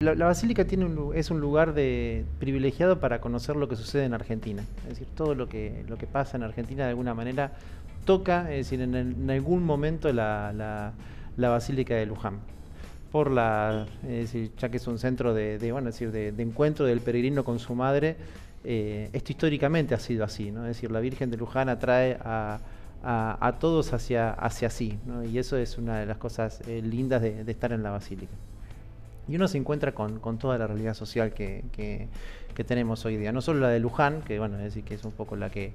La Basílica es un lugar privilegiado para conocer lo que sucede en Argentina. Es decir, todo lo que pasa en Argentina de alguna manera toca, es decir, en algún momento la Basílica de Luján. Es decir, ya que es un centro bueno, es decir, de encuentro del peregrino con su madre, esto históricamente ha sido así, ¿no? Es decir, la Virgen de Luján atrae a todos hacia sí, ¿no? Y eso es una de las cosas lindas de estar en la Basílica. Y uno se encuentra con toda la realidad social que tenemos hoy día. No solo la de Luján, que bueno, es decir, que es un poco la que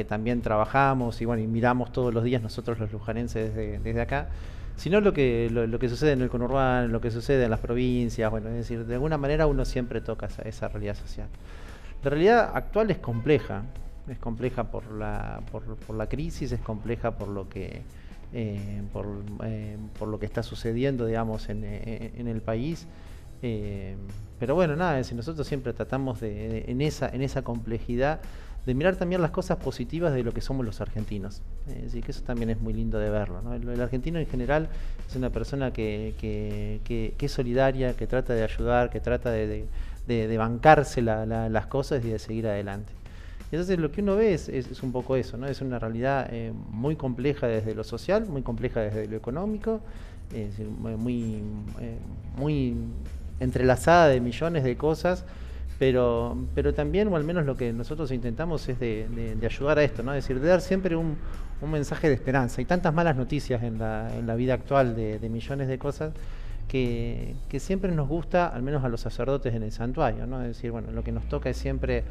también trabajamos y bueno, y miramos todos los días nosotros los lujanenses desde acá, sino lo que sucede en el conurbano, lo que sucede en las provincias, bueno, es decir, de alguna manera uno siempre toca esa realidad social. La realidad actual es compleja por la crisis, es compleja eh, por, por lo que está sucediendo, digamos, en el país. Pero bueno, nada, si nosotros siempre tratamos en esa complejidad de mirar también las cosas positivas de lo que somos los argentinos. Es decir, que eso también es muy lindo de verlo, ¿no? El argentino en general es una persona que es solidaria, que trata de ayudar, que trata de bancarse las cosas y de seguir adelante. Entonces lo que uno ve es un poco eso, ¿no? Es una realidad muy compleja desde lo social, muy compleja desde lo económico, muy entrelazada de millones de cosas, pero también, o al menos lo que nosotros intentamos es de ayudar a esto, ¿no? Es decir, de dar siempre un mensaje de esperanza. Hay tantas malas noticias en la vida actual de millones de cosas que siempre nos gusta, al menos a los sacerdotes en el santuario, ¿no? Es decir, bueno, lo que nos toca es siempre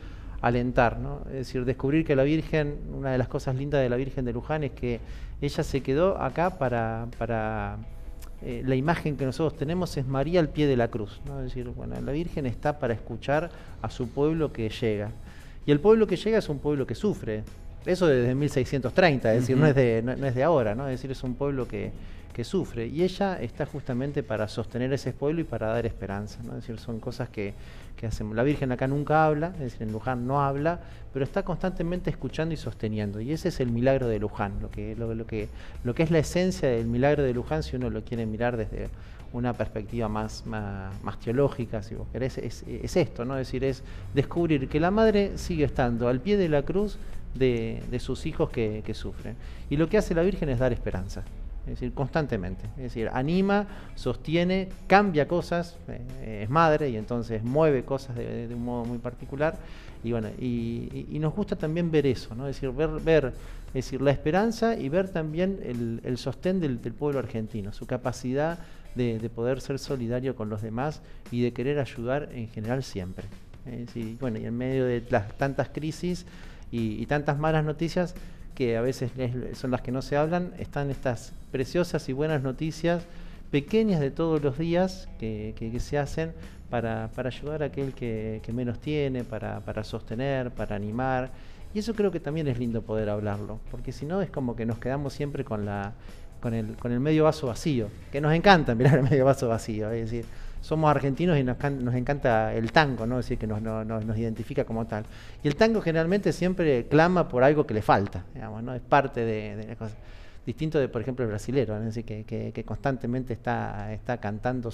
alentar, ¿no? Es decir, descubrir que la Virgen, una de las cosas lindas de la Virgen de Luján es que ella se quedó acá para la imagen que nosotros tenemos es María al pie de la cruz, ¿no? Es decir, bueno, la Virgen está para escuchar a su pueblo que llega. Y el pueblo que llega es un pueblo que sufre. Eso desde 1630, es decir, no es de ahora, ¿no? Es decir, es un pueblo que sufre. Y ella está justamente para sostener ese pueblo y para dar esperanza, ¿no? Es decir, son cosas que hacemos. La Virgen acá nunca habla, es decir, en Luján no habla, pero está constantemente escuchando y sosteniendo. Y ese es el milagro de Luján, lo que es la esencia del milagro de Luján, si uno lo quiere mirar desde una perspectiva más teológica, si vos querés, es esto, ¿no? Es decir, es descubrir que la madre sigue estando al pie de la cruz de sus hijos que sufren. Y lo que hace la Virgen es dar esperanza. Es decir, constantemente. Es decir, anima, sostiene, cambia cosas, es madre y entonces mueve cosas de un modo muy particular. Y bueno, y nos gusta también ver eso, ¿no? Es decir, es decir, la esperanza y ver también el sostén del pueblo argentino, su capacidad de poder ser solidario con los demás y de querer ayudar en general siempre. Es decir, bueno, y en medio de tantas crisis y tantas malas noticias, que a veces son las que no se hablan, están estas preciosas y buenas noticias pequeñas de todos los días que se hacen para ayudar a aquel que menos tiene, para sostener, para animar. Y eso creo que también es lindo poder hablarlo, porque si no es como que nos quedamos siempre con el medio vaso vacío, que nos encanta mirar el medio vaso vacío, es decir, somos argentinos y nos encanta el tango, ¿no? Es decir, que nos identifica como tal. Y el tango generalmente siempre clama por algo que le falta, digamos, ¿no? Es parte de la cosa. Distinto de, por ejemplo, el brasilero, ¿no? Es decir, que constantemente está cantando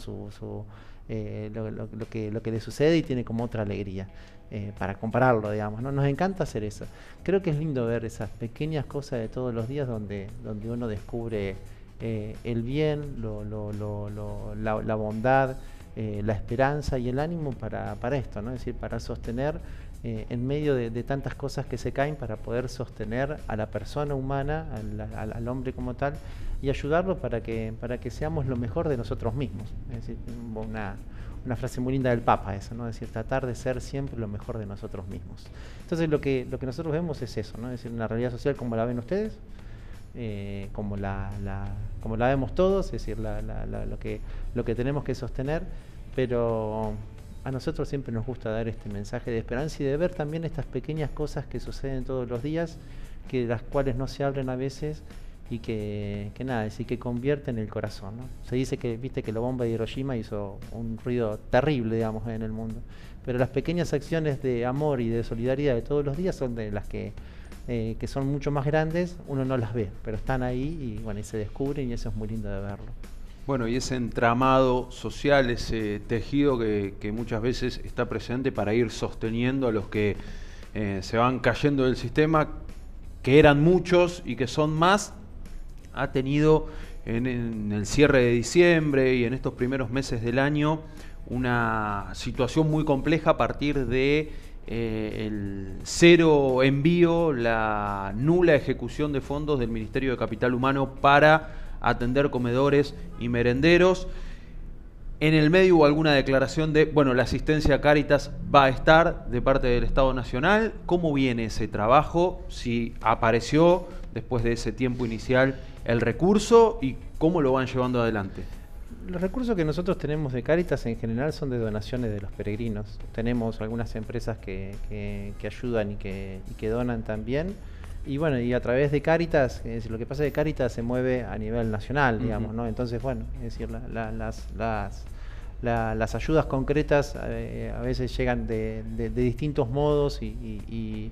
lo que le sucede y tiene como otra alegría, para compararlo, digamos, ¿no? Nos encanta hacer eso. Creo que es lindo ver esas pequeñas cosas de todos los días donde uno descubre el bien, la bondad, la esperanza y el ánimo para esto, ¿no? Es decir, para sostener en medio de tantas cosas que se caen, para poder sostener a la persona humana, al hombre como tal, y ayudarlo para que seamos lo mejor de nosotros mismos. Es decir, una frase muy linda del Papa esa, ¿no? Es decir, tratar de ser siempre lo mejor de nosotros mismos. Entonces lo que nosotros vemos es eso, ¿no? Es decir, una realidad social como la ven ustedes, como la vemos todos, es decir, lo que tenemos que sostener, pero a nosotros siempre nos gusta dar este mensaje de esperanza y de ver también estas pequeñas cosas que suceden todos los días, que las cuales no se hablan a veces y que nada, es decir, que convierten el corazón, ¿no? Se dice que, viste, que la bomba de Hiroshima hizo un ruido terrible, digamos, en el mundo, pero las pequeñas acciones de amor y de solidaridad de todos los días son de las que son mucho más grandes, uno no las ve, pero están ahí y bueno, y se descubren y eso es muy lindo de verlo. Bueno, y ese entramado social, ese tejido que muchas veces está presente para ir sosteniendo a los que se van cayendo del sistema, que eran muchos y que son más, ha tenido en el cierre de diciembre y en estos primeros meses del año una situación muy compleja a partir de el cero envío, la nula ejecución de fondos del Ministerio de Capital Humano para atender comedores y merenderos. En el medio hubo alguna declaración de, bueno, la asistencia a Cáritas va a estar de parte del Estado Nacional. ¿Cómo viene ese trabajo? Si apareció después de ese tiempo inicial el recurso y cómo lo van llevando adelante. Los recursos que nosotros tenemos de Cáritas en general son de donaciones de los peregrinos. Tenemos algunas empresas que ayudan y que donan también. Y bueno, y a través de Cáritas, es decir, lo que pasa es que Cáritas se mueve a nivel nacional, digamos, ¿no? Entonces, bueno, es decir, las ayudas concretas a veces llegan de distintos modos y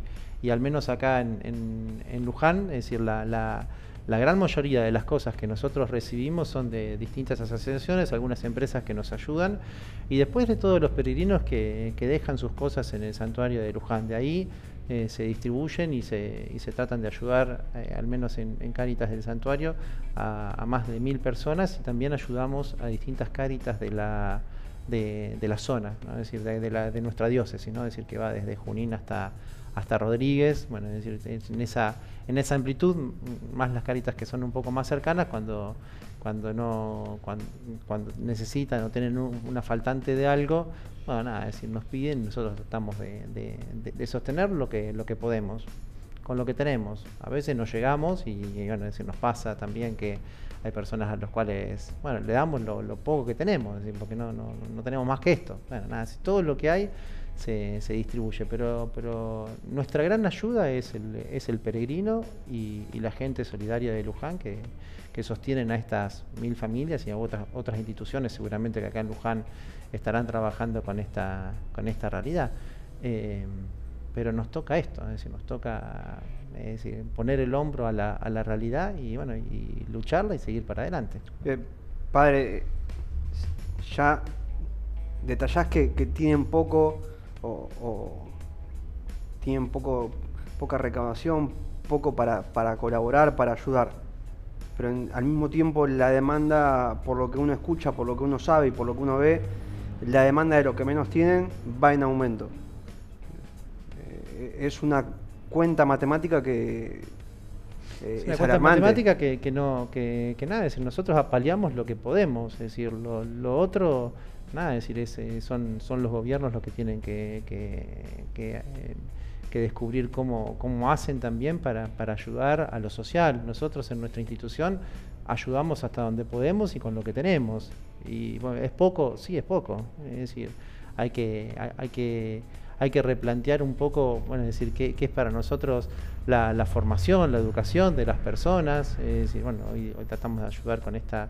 al menos acá en Luján, es decir, la gran mayoría de las cosas que nosotros recibimos son de distintas asociaciones, algunas empresas que nos ayudan, y después de todos los peregrinos que dejan sus cosas en el santuario de Luján. De ahí se distribuyen y se tratan de ayudar, al menos en Cáritas del santuario, a más de 1000 personas, y también ayudamos a distintas Cáritas de la zona, ¿no? Es decir, de nuestra diócesis, ¿no? Es decir, que va desde Junín hasta Rodríguez. Bueno, es decir, en esa amplitud, más las Cáritas que son un poco más cercanas, cuando necesitan o tienen una faltante de algo, bueno, nada, es decir, nos piden, nosotros tratamos de sostener lo que podemos, con lo que tenemos. A veces no llegamos y bueno, es decir, nos pasa también que hay personas a las cuales, bueno, le damos lo poco que tenemos, es decir, porque no tenemos más que esto. Bueno, nada, todo lo que hay se distribuye, pero nuestra gran ayuda es el peregrino y la gente solidaria de Luján que sostienen a estas 1000 familias y a otras instituciones seguramente que acá en Luján estarán trabajando con esta realidad. Pero nos toca esto, es decir, nos toca poner el hombro a la realidad y bueno, y lucharla y seguir para adelante. Padre, ya detallás que tienen poco o tienen poca recaudación, poco para colaborar, para ayudar, pero al mismo tiempo la demanda, por lo que uno escucha, por lo que uno sabe y por lo que uno ve, la demanda de lo que menos tienen va en aumento. Es una cuenta matemática que es una cuenta matemática que nada, es decir, nosotros apaleamos lo que podemos, es decir, lo otro, nada, es decir, son los gobiernos los que tienen que descubrir cómo hacen también para ayudar a lo social. Nosotros en nuestra institución ayudamos hasta donde podemos y con lo que tenemos. Y bueno, ¿es poco? Sí, es poco. Es decir, hay que replantear un poco, bueno, es decir, qué es para nosotros la formación, la educación de las personas. Es decir, bueno, hoy tratamos de ayudar con esta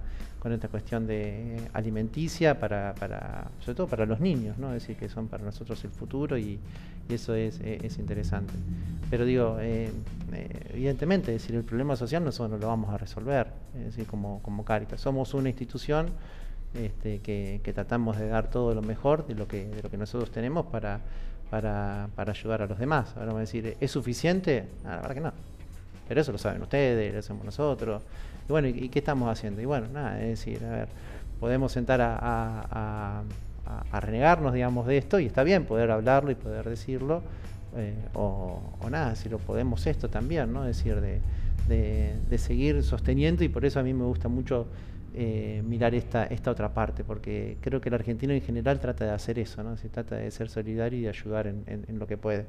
cuestión de alimenticia sobre todo para los niños, ¿no? Es decir, que son para nosotros el futuro y eso es interesante. Pero digo, evidentemente, es decir, el problema social nosotros no lo vamos a resolver, es decir, como Cáritas. Somos una institución que tratamos de dar todo lo mejor de lo que nosotros tenemos para ayudar a los demás. Ahora vamos a decir, ¿es suficiente? La verdad que no. Pero eso lo saben ustedes, lo hacemos nosotros. Y bueno, ¿y qué estamos haciendo? Y bueno, nada, es decir, a ver, podemos sentar a renegarnos, digamos, de esto, y está bien poder hablarlo y poder decirlo, o nada, si lo podemos esto también, ¿no? Es decir, de seguir sosteniendo, y por eso a mí me gusta mucho mirar esta otra parte, porque creo que el argentino en general trata de hacer eso, ¿no? Se trata de ser solidario y de ayudar en lo que puede.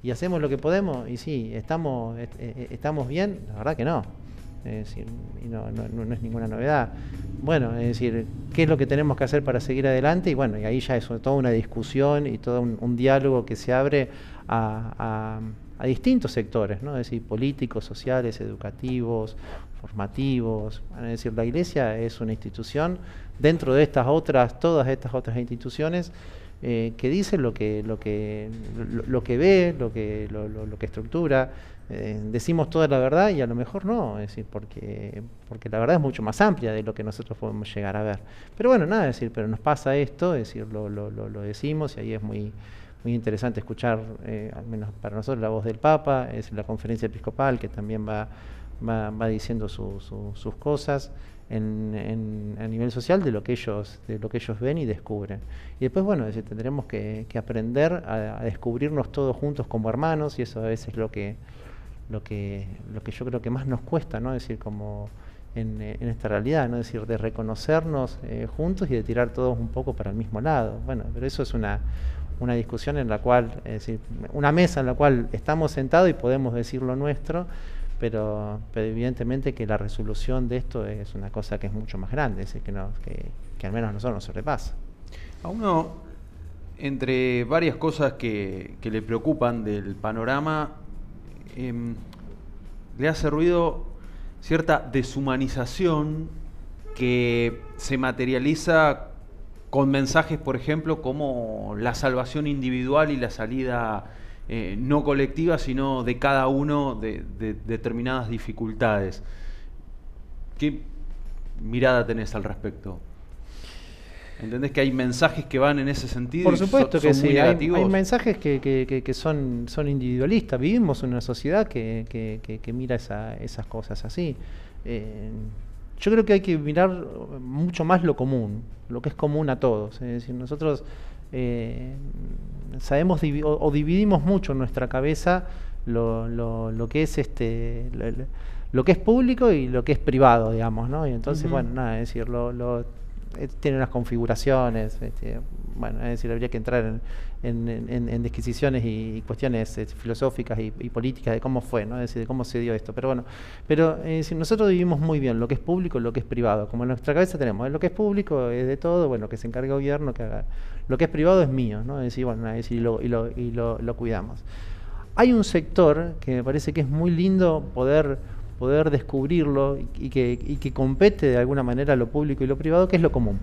¿Y hacemos lo que podemos? Y sí, ¿estamos bien? La verdad que no. Es decir, y no es ninguna novedad. Bueno, es decir, ¿qué es lo que tenemos que hacer para seguir adelante? Y bueno, y ahí ya es toda una discusión y todo un diálogo que se abre a distintos sectores, ¿no? Es decir, políticos, sociales, educativos, formativos. Es decir, la Iglesia es una institución dentro de todas estas otras instituciones, que dice lo que ve, lo que estructura. Decimos toda la verdad y a lo mejor no, es decir, porque la verdad es mucho más amplia de lo que nosotros podemos llegar a ver. Pero bueno, nada, es decir, pero nos pasa esto, es decir, lo decimos, y ahí es muy interesante escuchar, al menos para nosotros, la voz del Papa, es la conferencia episcopal que también va diciendo sus cosas a nivel social de lo que ellos ven y descubren. Y después, bueno, es decir, tendremos que aprender a descubrirnos todos juntos como hermanos, y eso a veces es lo que yo creo que más nos cuesta, ¿no? Es decir, como en esta realidad, ¿no? Es decir, de reconocernos juntos y de tirar todos un poco para el mismo lado. Bueno, pero eso es una discusión en la cual, es decir, una mesa en la cual estamos sentados y podemos decir lo nuestro, pero evidentemente que la resolución de esto es una cosa que es mucho más grande, es decir, que al menos a nosotros nos sobrepasa. A uno, entre varias cosas que le preocupan del panorama, le hace ruido cierta deshumanización que se materializa con mensajes, por ejemplo, como la salvación individual y la salida no colectiva, sino de cada uno de determinadas dificultades. ¿Qué mirada tenés al respecto? ¿Entendés que hay mensajes que van en ese sentido? Por supuesto que sí, hay mensajes que son individualistas. Vivimos en una sociedad que mira esas cosas así. Yo creo que hay que mirar mucho más lo común, lo que es común a todos. Es decir, nosotros sabemos o dividimos mucho en nuestra cabeza lo que es lo que es público y lo que es privado, digamos, ¿no? Y entonces, bueno, nada, es decir, tiene unas configuraciones, bueno, es decir, habría que entrar en disquisiciones y cuestiones filosóficas y políticas de cómo fue, ¿no? Es decir, de cómo se dio esto. Pero bueno, si nosotros vivimos muy bien lo que es público y lo que es privado. Como en nuestra cabeza tenemos, lo que es público es de todo, bueno, que se encargue el gobierno, que haga. Lo que es privado es mío, ¿no? Es decir, bueno, es decir, lo cuidamos. Hay un sector que me parece que es muy lindo poder descubrirlo y que compete de alguna manera lo público y lo privado, que es lo común.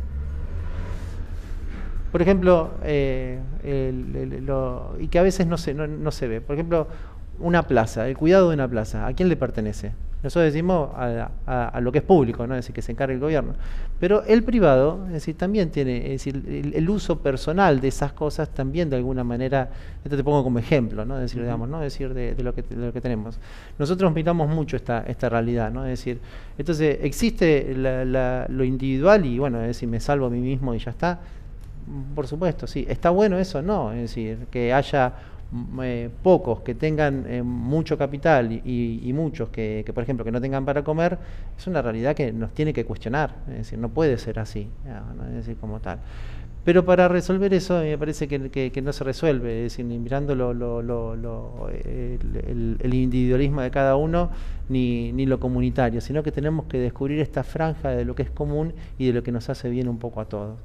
Por ejemplo, y que a veces no se ve. Por ejemplo, una plaza, el cuidado de una plaza, ¿a quién le pertenece? Nosotros decimos a lo que es público, ¿no? Es decir, que se encargue el gobierno. Pero el privado, es decir, también tiene, es decir, el uso personal de esas cosas también de alguna manera, esto te pongo como ejemplo, ¿no? Es decir, digamos, ¿no? Es decir, de lo que tenemos. Nosotros miramos mucho esta realidad, ¿no? Es decir, entonces existe lo individual y bueno, es decir, me salvo a mí mismo y ya está. Por supuesto, sí. ¿Está bueno eso? No. Es decir, que haya pocos que tengan mucho capital y muchos que, por ejemplo, que no tengan para comer, es una realidad que nos tiene que cuestionar. Es decir, no puede ser así, ¿no? Es decir, como tal. Pero para resolver eso me parece que no se resuelve, es decir, ni mirando el individualismo de cada uno, ni lo comunitario, sino que tenemos que descubrir esta franja de lo que es común y de lo que nos hace bien un poco a todos.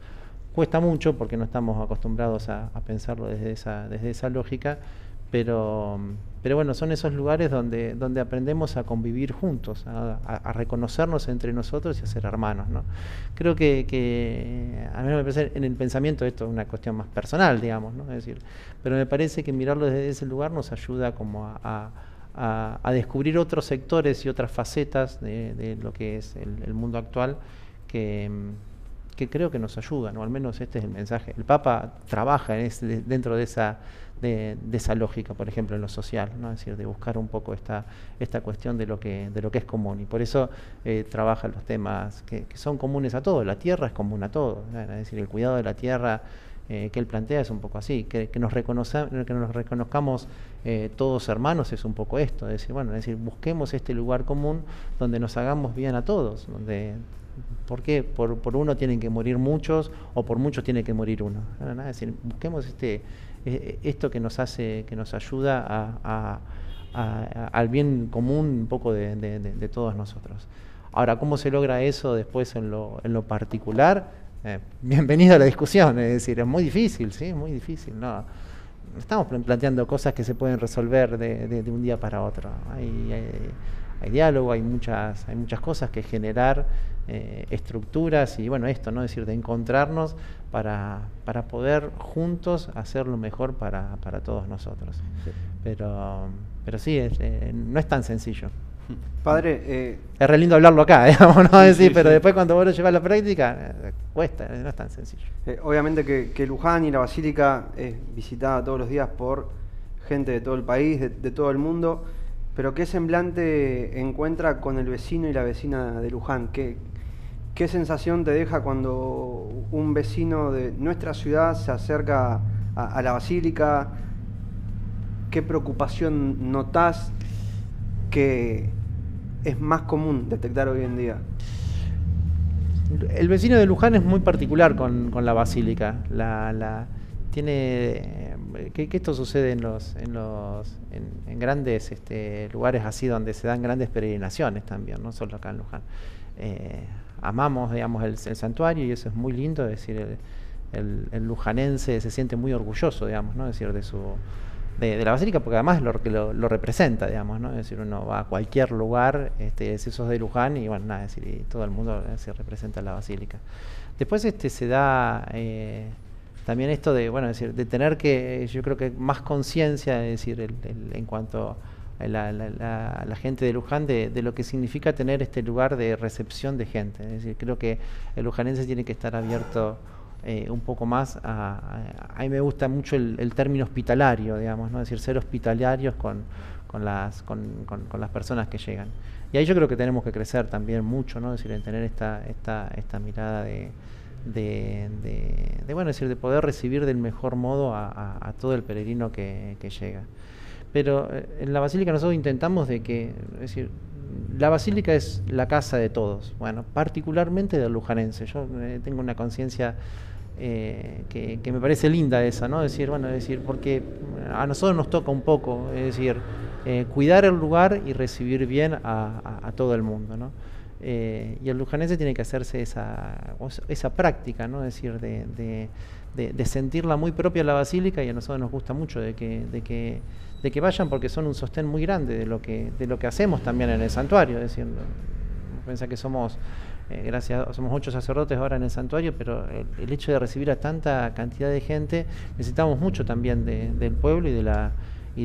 Cuesta mucho porque no estamos acostumbrados a pensarlo desde esa lógica, pero bueno, son esos lugares donde aprendemos a convivir juntos, a reconocernos entre nosotros y a ser hermanos, ¿no? Creo que a mí me parece, en el pensamiento esto es una cuestión más personal, digamos, ¿no? Es decir, pero me parece que mirarlo desde ese lugar nos ayuda como a descubrir otros sectores y otras facetas de lo que es el mundo actual que creo que nos ayudan, o al menos este es el mensaje. El Papa trabaja dentro de esa lógica, por ejemplo, en lo social, ¿no? Es decir, de buscar un poco esta cuestión de lo que es común, y por eso trabaja los temas que son comunes a todos. La tierra es común a todos, ¿no? Es decir, el cuidado de la tierra que él plantea es un poco así, que nos reconozcamos todos hermanos es un poco esto, es decir, bueno, es decir, busquemos este lugar común donde nos hagamos bien a todos, donde ¿por qué? Por uno tienen que morir muchos o por muchos tiene que morir uno. Es decir, busquemos esto que nos ayuda al bien común un poco de todos nosotros. Ahora, ¿cómo se logra eso después en lo particular? Bienvenido a la discusión, es decir, es muy difícil, ¿sí? Muy difícil, ¿no? Estamos planteando cosas que se pueden resolver de un día para otro. hay diálogo, hay muchas cosas que generar, estructuras y bueno, esto, ¿no? Es decir, de encontrarnos para poder juntos hacer lo mejor para todos nosotros. Sí. Pero sí, no es tan sencillo. Padre, Es re lindo hablarlo acá, digamos, ¿no? Sí, Decir, sí, pero sí. después cuando vos lo llevas a la práctica, cuesta, no es tan sencillo. obviamente que Luján y la Basílica es visitada todos los días por gente de todo el país, de todo el mundo, pero ¿qué semblante encuentra con el vecino y la vecina de Luján? ¿Qué sensación te deja cuando un vecino de nuestra ciudad se acerca a la Basílica? ¿Qué preocupación notás que es más común detectar hoy en día? El vecino de Luján es muy particular con la Basílica. Tiene que esto sucede en grandes lugares así donde se dan grandes peregrinaciones también, no solo acá en Luján. Amamos, digamos, el santuario y eso es muy lindo, es decir, el lujanense se siente muy orgulloso, digamos, ¿no? Es decir, de la Basílica, porque además lo representa, digamos, ¿no? Es decir, uno va a cualquier lugar, si sos de Luján y bueno, nada, es decir, y todo el mundo se representa la Basílica. Después se da también esto de, bueno, es decir, de tener que, yo creo que más conciencia, es decir, en cuanto a la gente de Luján, de lo que significa tener este lugar de recepción de gente. Es decir, creo que el lujanense tiene que estar abierto un poco más a mí me gusta mucho el término hospitalario, digamos, ¿no? Es decir, ser hospitalarios con las personas que llegan. Y ahí yo creo que tenemos que crecer también mucho, ¿no? Es decir, en tener esta mirada bueno, es decir, de poder recibir del mejor modo a todo el peregrino que llega. Pero en la Basílica nosotros intentamos es decir, la Basílica es la casa de todos, bueno, particularmente del lujanense. Yo tengo una conciencia que me parece linda esa, ¿no? Es decir, bueno, porque a nosotros nos toca un poco, es decir, cuidar el lugar y recibir bien a todo el mundo, ¿no? Y el lujanense tiene que hacerse esa práctica, ¿no? Es decir, de sentirla muy propia la Basílica, y a nosotros nos gusta mucho de que vayan, porque son un sostén muy grande de lo que hacemos también en el santuario. Es decir, piensa que somos 8 sacerdotes ahora en el santuario, pero el hecho de recibir a tanta cantidad de gente, necesitamos mucho también del pueblo y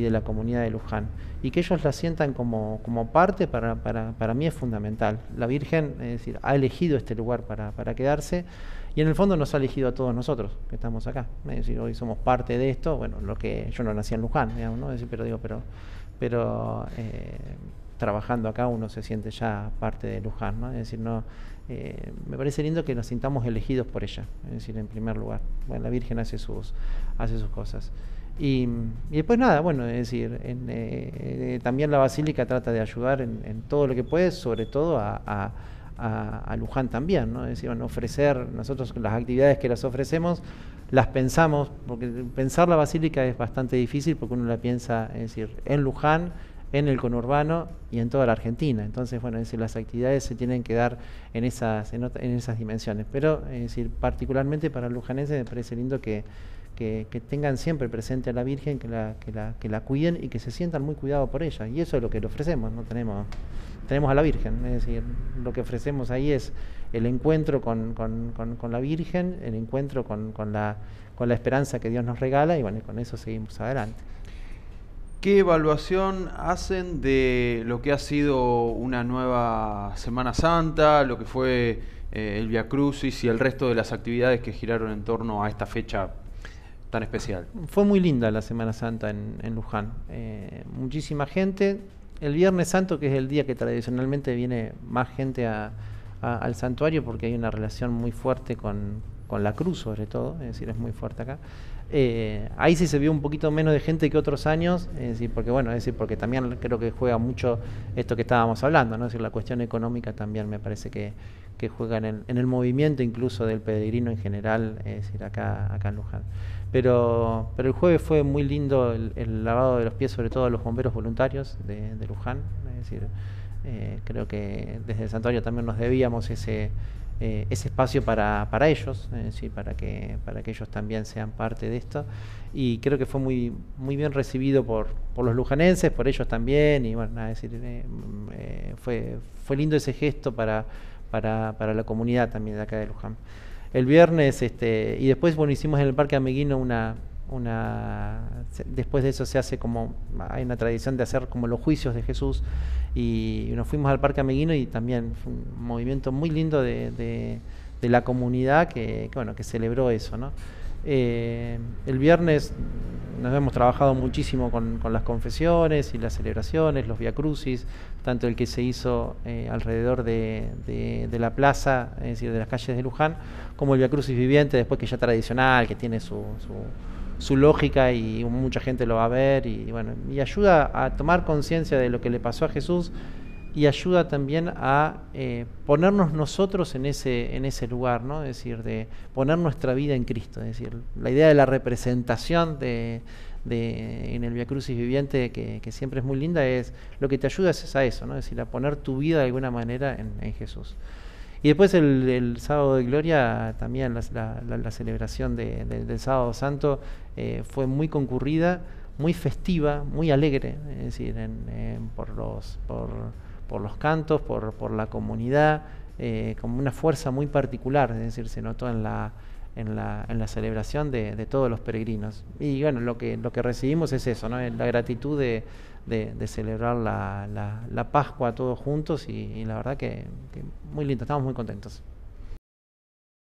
de la comunidad de Luján. Y que ellos la sientan como parte, para mí es fundamental. La Virgen, es decir, ha elegido este lugar para quedarse, y en el fondo nos ha elegido a todos nosotros que estamos acá. Es decir, hoy somos parte de esto. Bueno, yo no nací en Luján, digamos, ¿no? Es decir, pero trabajando acá uno se siente ya parte de Luján, ¿no? Es decir, me parece lindo que nos sintamos elegidos por ella, es decir, en primer lugar. Bueno, la Virgen hace sus cosas. Y después nada, bueno, es decir, también la Basílica trata de ayudar en todo lo que puede, sobre todo a Luján también, ¿no? Es decir, bueno, ofrecer, nosotros las actividades que las ofrecemos, las pensamos, porque pensar la Basílica es bastante difícil, porque uno la piensa, es decir, en Luján, en el conurbano y en toda la Argentina. Entonces, bueno, es decir, las actividades se tienen que dar en esas dimensiones. Pero, es decir, particularmente para el lujanense me parece lindo que tengan siempre presente a la Virgen, que la cuiden y que se sientan muy cuidados por ella. Y eso es lo que le ofrecemos, ¿no? Tenemos a la Virgen, es decir, lo que ofrecemos ahí es el encuentro con la Virgen, el encuentro con la esperanza que Dios nos regala, y bueno, con eso seguimos adelante. ¿Qué evaluación hacen de lo que ha sido una nueva Semana Santa, lo que fue el Via Crucis y el resto de las actividades que giraron en torno a esta fecha tan especial? Fue muy linda la Semana Santa en Luján. Muchísima gente. El Viernes Santo, que es el día que tradicionalmente viene más gente al santuario, porque hay una relación muy fuerte con la cruz, sobre todo, es decir, es muy fuerte acá. Ahí sí se vio un poquito menos de gente que otros años, es decir, porque también creo que juega mucho esto que estábamos hablando, ¿no? Es decir, la cuestión económica también me parece que juega en el movimiento incluso del peregrino en general, es decir, acá en Luján. Pero el jueves fue muy lindo el lavado de los pies, sobre todo a los bomberos voluntarios de Luján, es decir, creo que desde el santuario también nos debíamos ese ese espacio para ellos, sí, para que ellos también sean parte de esto. Y creo que fue muy bien recibido por los lujanenses, por ellos también. Y bueno, nada, es decir, fue lindo ese gesto para la comunidad también de acá de Luján. El viernes, y después, bueno, hicimos en el Parque Ameguino después de eso se hace hay una tradición de hacer como los juicios de Jesús, y nos fuimos al Parque Ameguino y también fue un movimiento muy lindo de la comunidad que celebró eso, ¿no? El viernes nos hemos trabajado muchísimo con las confesiones y las celebraciones, los viacrucis, tanto el que se hizo alrededor de la plaza, es decir, de las calles de Luján, como el viacrucis viviente, después, que ya tradicional, que tiene su lógica y mucha gente lo va a ver, y bueno, y ayuda a tomar conciencia de lo que le pasó a Jesús, y ayuda también a ponernos nosotros en ese lugar, ¿no? Es decir, de poner nuestra vida en Cristo. Es decir, la idea de la representación en el Via Crucis viviente, que siempre es muy linda, es lo que te ayuda es a eso, ¿no? Es decir, a poner tu vida de alguna manera en Jesús. Y después el sábado de Gloria, también la celebración del Sábado Santo fue muy concurrida, muy festiva, muy alegre, es decir, por los cantos, por la comunidad, como una fuerza muy particular, es decir, se notó en la celebración de todos los peregrinos. Y bueno, lo que recibimos es eso, ¿no? La gratitud de celebrar la Pascua todos juntos, y la verdad que muy lindo, estamos muy contentos.